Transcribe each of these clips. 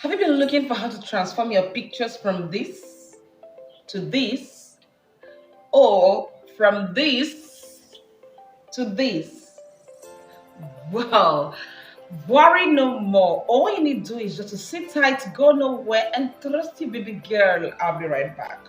Have you been looking for how to transform your pictures from this to this or from this to this? Well, worry no more. All you need to do is just to sit tight, go nowhere, and trust you, baby girl. I'll be right back.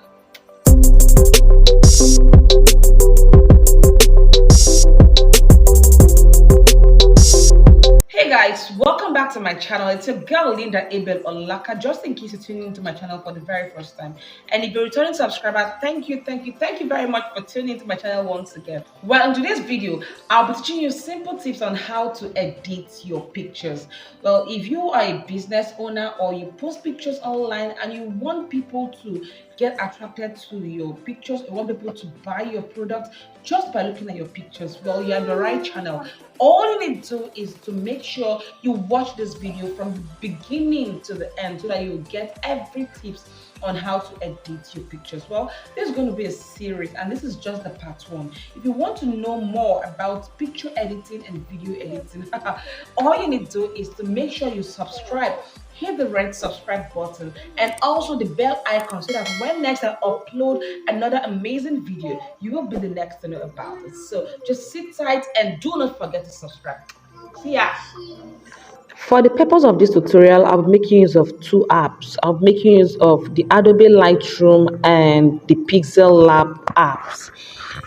Hey guys, welcome back to my channel. It's your girl Linda Abel Olaka. Just in case you're tuning into my channel for the very first time, and if you're a returning subscriber, thank you very much for tuning into my channel once again. Well, in today's video, I'll be teaching you simple tips on how to edit your pictures. Well, if you are a business owner or you post pictures online and you want people to get attracted to your pictures, you want people to buy your product just by looking at your pictures, well, you're on the right channel. All you need to do is to make sure you watch this video from the beginning to the end so that you get every tips on how to edit your pictures. Well, this is going to be a series and this is just the part one. If you want to know more about picture editing and video editing, all you need to do is to make sure you subscribe, hit the red subscribe button and also the bell icon so that when next I upload another amazing video, you will be the next to know about it. So just sit tight and do not forget to subscribe. See ya. For the purpose of this tutorial, I'll be making use of two apps. I'll be making use of the Adobe Lightroom and the Pixel Lab apps.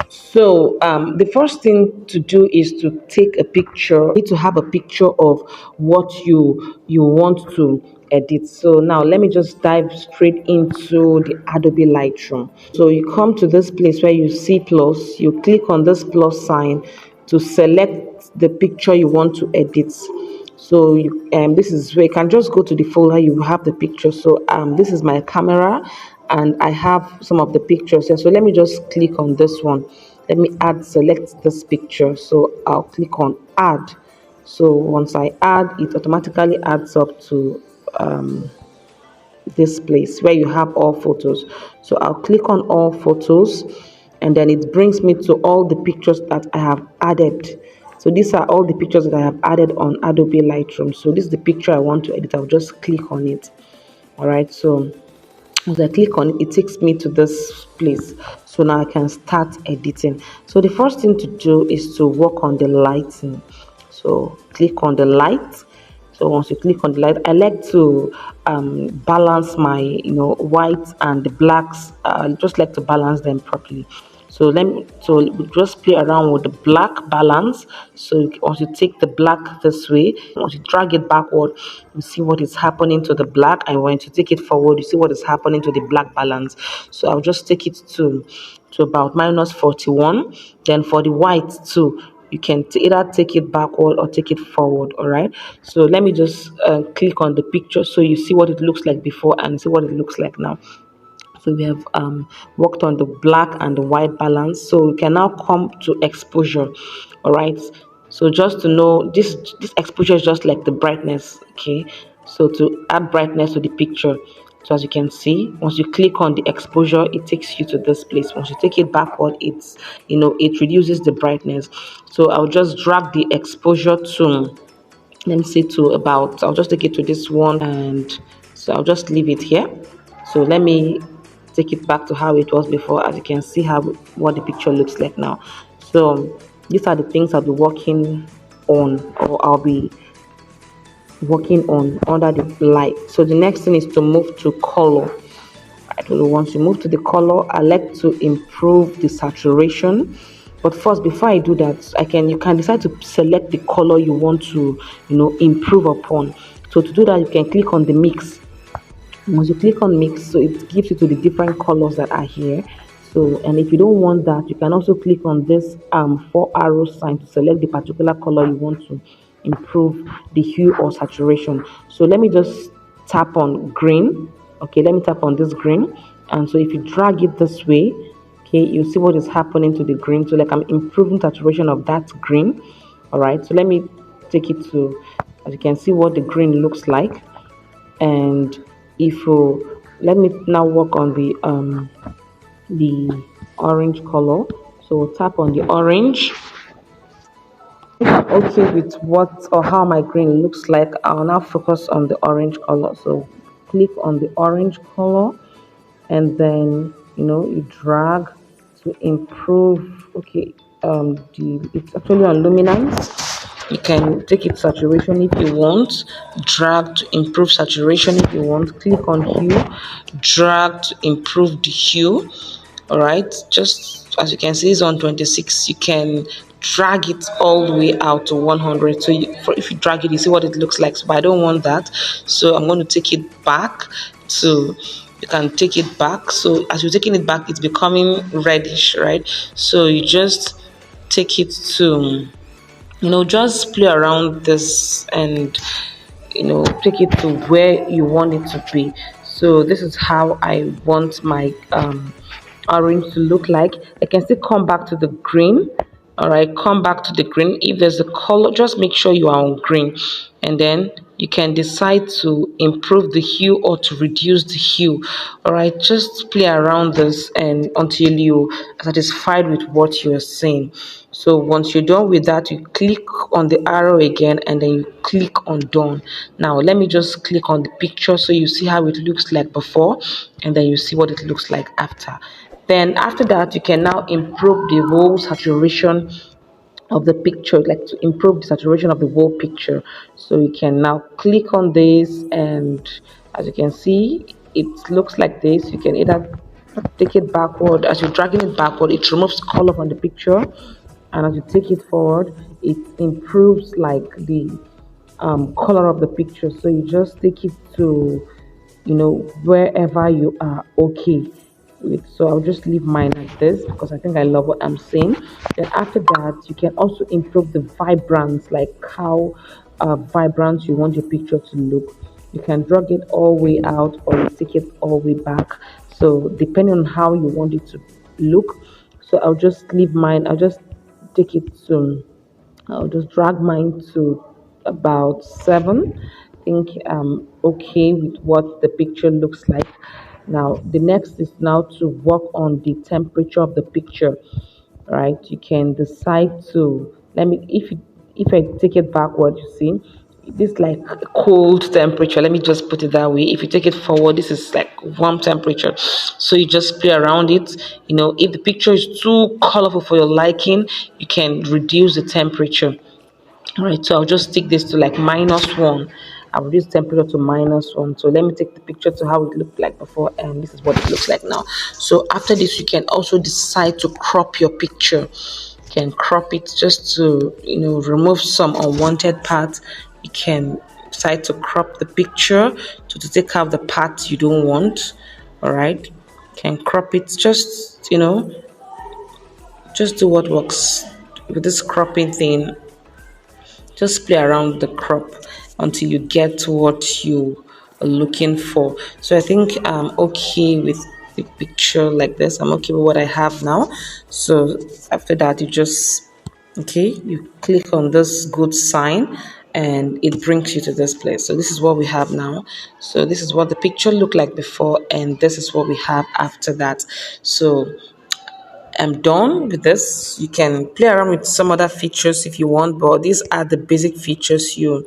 So the first thing to do is to take a picture. You need to have a picture of what you want to edit. So now let me just dive straight into the Adobe Lightroom. So you come to this place where you see plus, you click on this plus sign to select the picture you want to edit. So this is where you can just go to the folder, you have the picture. So this is my camera and I have some of the pictures here. So let me just click on this one. Let me select this picture. So I'll click on add. So once I add, it automatically adds up to this place where you have all photos. So I'll click on all photos and then it brings me to all the pictures that I have added. So these are all the pictures that I have added on Adobe Lightroom. So this is the picture I want to edit. I'll just click on it. All right, so as I click on it, it takes me to this place. So now I can start editing. So the first thing to do is to work on the lighting. So click on the light. So once you click on the light, I like to balance my whites and the blacks. I just like to balance them properly. So we just play around with the black balance. So once you take the black this way, once you drag it backward, you see what is happening to the black, and when you take it forward, you see what is happening to the black balance. So I'll just take it to about minus 41. Then for the white too, you can either take it backward or take it forward. All right, so let me just click on the picture so you see what it looks like before and see what it looks like now. So we have worked on the black and the white balance. So we can now come to exposure. All right, so just to know, this exposure is just like the brightness. Okay, so to add brightness to the picture, so as you can see, once you click on the exposure, it takes you to this place. Once you take it backward, it reduces the brightness. So I'll just drag the exposure to, let me say, to about, I'll just take it to this one, and so I'll just leave it here. So let me take it back to how it was before. As you can see what the picture looks like now. So these are the things I'll be working on, or I'll be working on under the light. So the next thing is to move to color. Once you move to the color, I like to improve the saturation. But first, before I do that, you can decide to select the color you want to improve upon. So to do that, you can click on the mix. Once you click on mix, so it gives you to the different colors that are here. So, and if you don't want that, you can also click on this 4 arrow sign to select the particular color you want to improve the hue or saturation. So let me just tap on green. Okay, let me tap on this green, and so if you drag it this way, okay, you see what is happening to the green. So like I'm improving saturation of that green. All right, so let me take it to, as you can see, what the green looks like. And if you let me now work on the orange color. So tap on the orange. okay with what or how my green looks like, I'll now focus on the orange color. So click on the orange color, and then you drag to improve. Okay, it's actually on luminance. You can take it saturation if you want, drag to improve saturation if you want, click on hue, drag to improve the hue. All right, just as you can see, it's on 26. You can drag it all the way out to 100. So if you drag it, you see what it looks like. But I don't want that, so I'm going to take it back to, you can take it back. So as you're taking it back, it's becoming reddish, right? So you just take it to, just play around this, and take it to where you want it to be. So this is how I want my orange to look like. I can still come back to the green. All right, come back to the green. If there's a color, just make sure you are on green, and then you can decide to improve the hue or to reduce the hue. All right, just play around this and until you are satisfied with what you are seeing. So once you're done with that, you click on the arrow again, and then you click on done. Now let me just click on the picture so you see how it looks like before, and then you see what it looks like after. Then after that, you can now improve the whole saturation of the picture, like to improve the saturation of the whole picture. So you can now click on this, and as you can see, it looks like this. You can either take it backward. As you're dragging it backward, it removes color from the picture, and as you take it forward, it improves like the color of the picture. So you just take it to wherever you are okay with. So I'll just leave mine like this because I think I love what I'm seeing. Then after that, you can also improve the vibrance, like how vibrant you want your picture to look. You can drag it all the way out, or you take it all the way back, so depending on how you want it to look. So I'll just leave mine, I'll just take it to, I'll just drag mine to about 7. I think I'm okay with what the picture looks like. Now, the next is now to work on the temperature of the picture, right? You can decide to, if I take it backward, you see, this like cold temperature. Let me just put it that way. If you take it forward, this is like warm temperature. So you just play around it. If the picture is too colorful for your liking, you can reduce the temperature. All right, so I'll just take this to like -1. I'll reduce temperature to -1. So let me take the picture to how it looked like before, and this is what it looks like now. So after this, you can also decide to crop your picture. You can crop it just to remove some unwanted parts. You can decide to crop the picture to take out the parts you don't want. All right, you can crop it, just do what works with this cropping thing. Just play around with the crop until you get what you are looking for. So I think I'm okay with the picture like this. I'm okay with what I have now. So after that, you click on this good sign, and it brings you to this place. So this is what we have now. So this is what the picture looked like before, and this is what we have after that. So I'm done with this. You can play around with some other features if you want, but these are the basic features you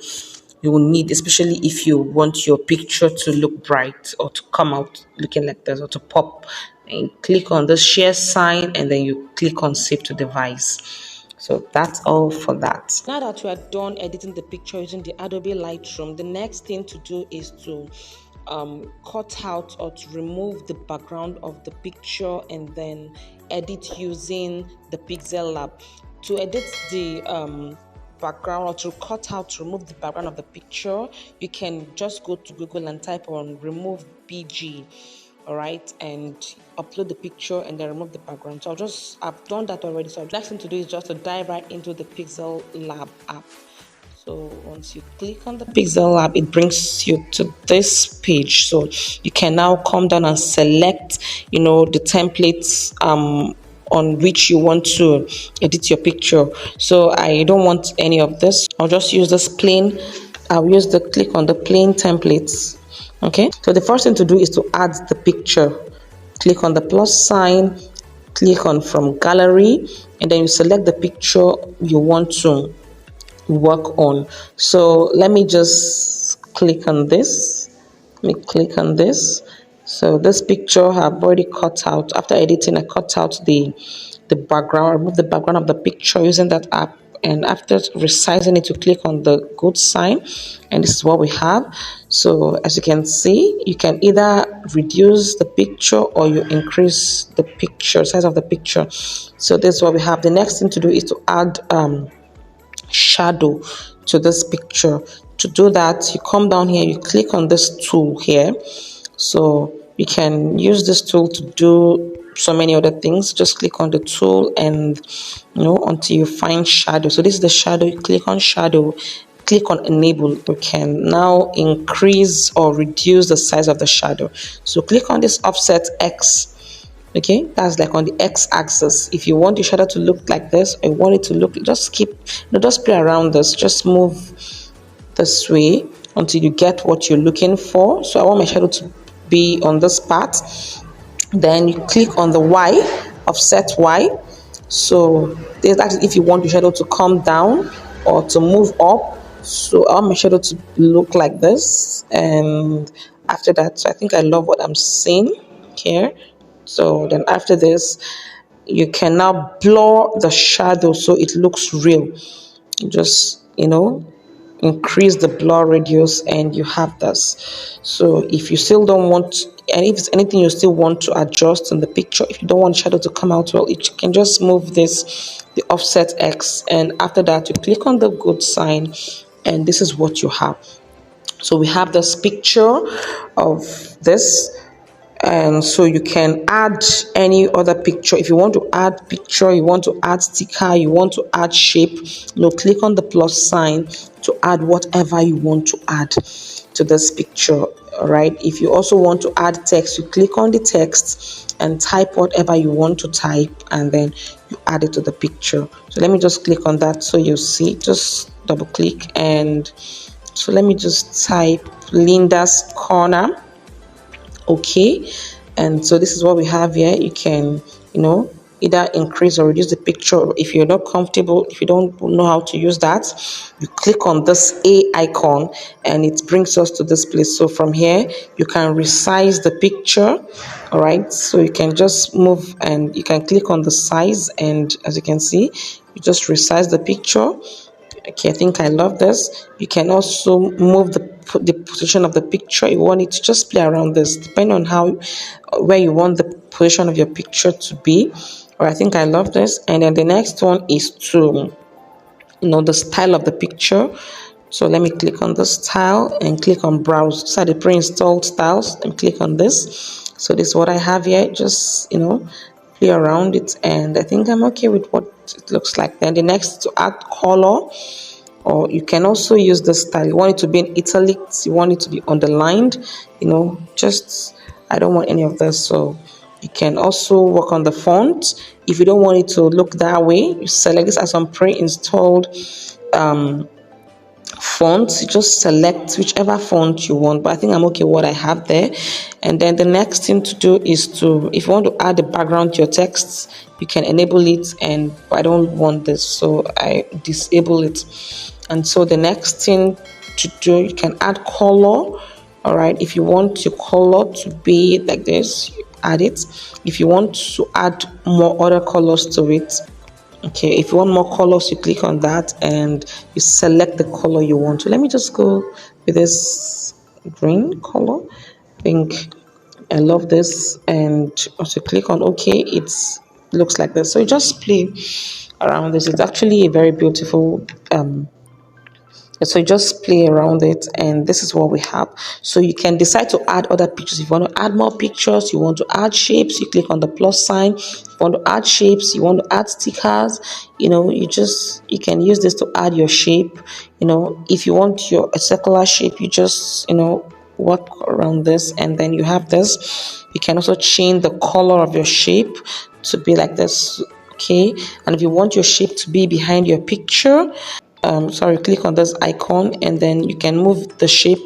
will need, especially if you want your picture to look bright or to come out looking like this or to pop. And click on the share sign, and then you click on save to device. So that's all for that. Now that you are done editing the picture using the Adobe Lightroom, the next thing to do is to cut out or to remove the background of the picture, and then edit using the Pixel Lab. To edit the background, or to cut out, to remove the background of the picture, you can just go to Google and type on remove BG. All right, and upload the picture and then remove the background. So I've done that already. So the next thing to do is just to dive right into the Pixel Lab app. So once you click on the Pixel Lab, it brings you to this page. So you can now come down and select, the templates on which you want to edit your picture. So I don't want any of this. I'll just use this plain. I'll click on the plain templates. Okay. So the first thing to do is to add the picture. Click on the plus sign. Click on from gallery, and then you select the picture you want to work on. So let me just click on this. Let me click on this. So this picture I've already cut out. After editing, I cut out the background. I removed the background of the picture using that app. And after resizing it, you click on the good sign, and this is what we have. So as you can see, you can either reduce the picture or you increase the picture size of the picture. So this is what we have. The next thing to do is to add shadow to this picture. To do that, you come down here, you click on this tool here. So you can use this tool to do so many other things. Just click on the tool and until you find shadow. So this is the shadow. You click on shadow, click on enable. You can now increase or reduce the size of the shadow. So click on this offset X. Okay, that's like on the x-axis. If you want your shadow to look like this, or you want it to look, just just play around this, just move this way until you get what you're looking for. So I want my shadow to be on this part. Then you click on the Y, offset Y. So that is if you want your shadow to come down or to move up. So I want my shadow to look like this, and after that, so I think I love what I'm seeing here. So then after this, you can now blur the shadow so it looks real. Just increase the blur radius and you have this. So if you still don't want, and if it's anything you still want to adjust in the picture, if you don't want shadow to come out well, you can just move this, the offset X, and after that you click on the good sign, and this is what you have. So we have this picture of this. And so you can add any other picture. If you want to add picture, you want to add sticker, you want to add shape, click on the plus sign to add whatever you want to add to this picture. All right, if you also want to add text, you click on the text and type whatever you want to type, and then you add it to the picture. So let me just click on that so you'll see. Just double click, and so let me just type Linda's Corner. Okay, and so this is what we have here. You can either increase or reduce the picture. If you're not comfortable, if you don't know how to use that, you click on this A icon and it brings us to this place. So from here you can resize the picture. All right, so you can just move and you can click on the size, and as you can see, you just resize the picture. Okay, I think I love this. You can also move the position of the picture. You want it to just play around this, depending on where you want the position of your picture to be. Or I think I love this. And then the next one is to the style of the picture. So let me click on the style and click on browse. These are the pre-installed styles, and click on this. So this is what I have here. Just play around it, and I think I'm okay with what it looks like. Then the next, to add color, or you can also use the style. You want it to be in italics, you want it to be underlined, just I don't want any of this. So you can also work on the font. If you don't want it to look that way, you select this as some pre-installed fonts. You just select whichever font you want, but I think I'm okay with what I have there. And then the next thing to do is if you want to add the background to your text, you can enable it, and I don't want this, so I disable it. And so the next thing to do, you can add color. All right, if you want your color to be like this, you add it. If you want to add more other colors to it, okay, if you want more colors, you click on that and you select the color you want. So let me just go with this green color. I think I love this, and also click on OK. It looks like this. So you just play around this. It's actually a very beautiful so you just play around it, and this is what we have. So you can decide to add other pictures. If you want to add more pictures, you want to add shapes, you click on the plus sign. If you want to add shapes, you want to add stickers, you can use this to add your shape. If you want a circular shape, you just work around this, and then you have this. You can also change the color of your shape to be like this. Okay, and if you want your shape to be behind your picture, click on this icon, and then you can move the shape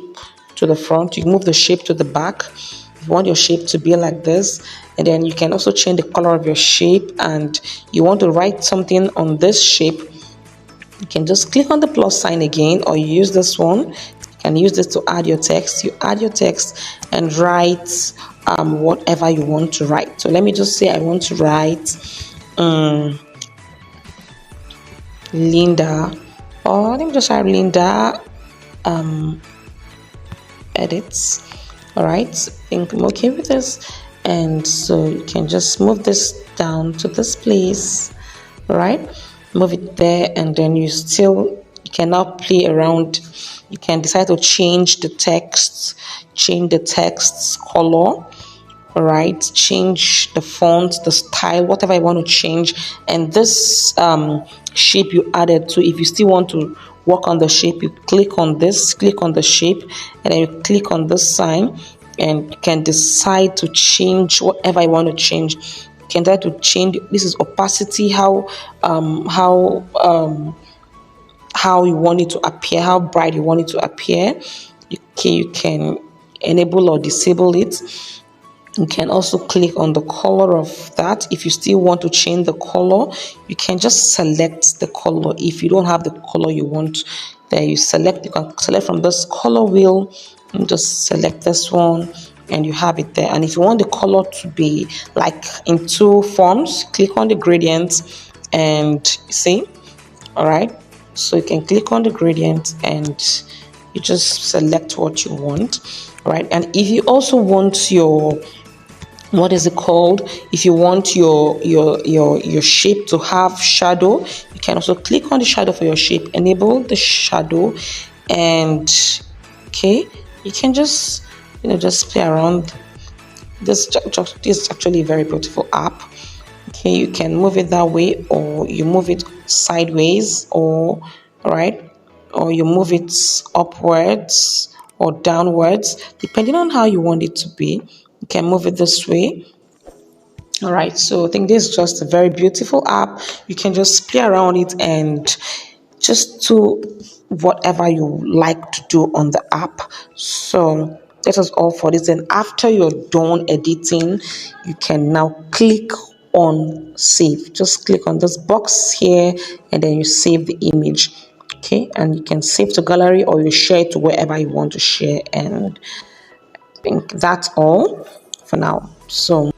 to the front, you move the shape to the back. You want your shape to be like this, and then you can also change the color of your shape, and you want to write something on this shape, You can just click on the plus sign again, or you use this one. You can use this to add your text. You add your text and write whatever you want to write. So let me just say I want to write Linda, or let me just write Linda edits. All right, I think I'm okay with this. And so you can just move this down to this place. All right, move it there, and then you can now play around. You can decide to change the text's color. All right, change the font, the style, whatever you want to change. And this shape you added to, if you still want to work on the shape, you click on the shape, and then you click on this sign, and you can decide to change whatever you want to change. You can try to change, this is opacity, how you want it to appear, how bright you want it to appear. You can enable or disable it. You can also click on the color of that. If you still want to change the color, you can just select the color. If you don't have the color you want, then you can select from this color wheel and just select this one, and you have it there. And if you want the color to be like in two forms, click on the gradient and see. All right, so you can click on the gradient and you just select what you want. All right, and if you also want your, what is it called, if you want your shape to have shadow, you can also click on the shadow for your shape, enable the shadow, and okay, you can just just play around. This is actually a very beautiful app. Okay, you can move it that way, or you move it sideways, or right, or you move it upwards or downwards, depending on how you want it to be. You can move it this way. All right, so I think this is just a very beautiful app. You can just play around it and just do whatever you like to do on the app. So that is all for this. And after you're done editing, you can now click on save. Just click on this box here, and then you save the image. Okay, and you can save to gallery, or you share it to wherever you want to share. And I think that's all for now. So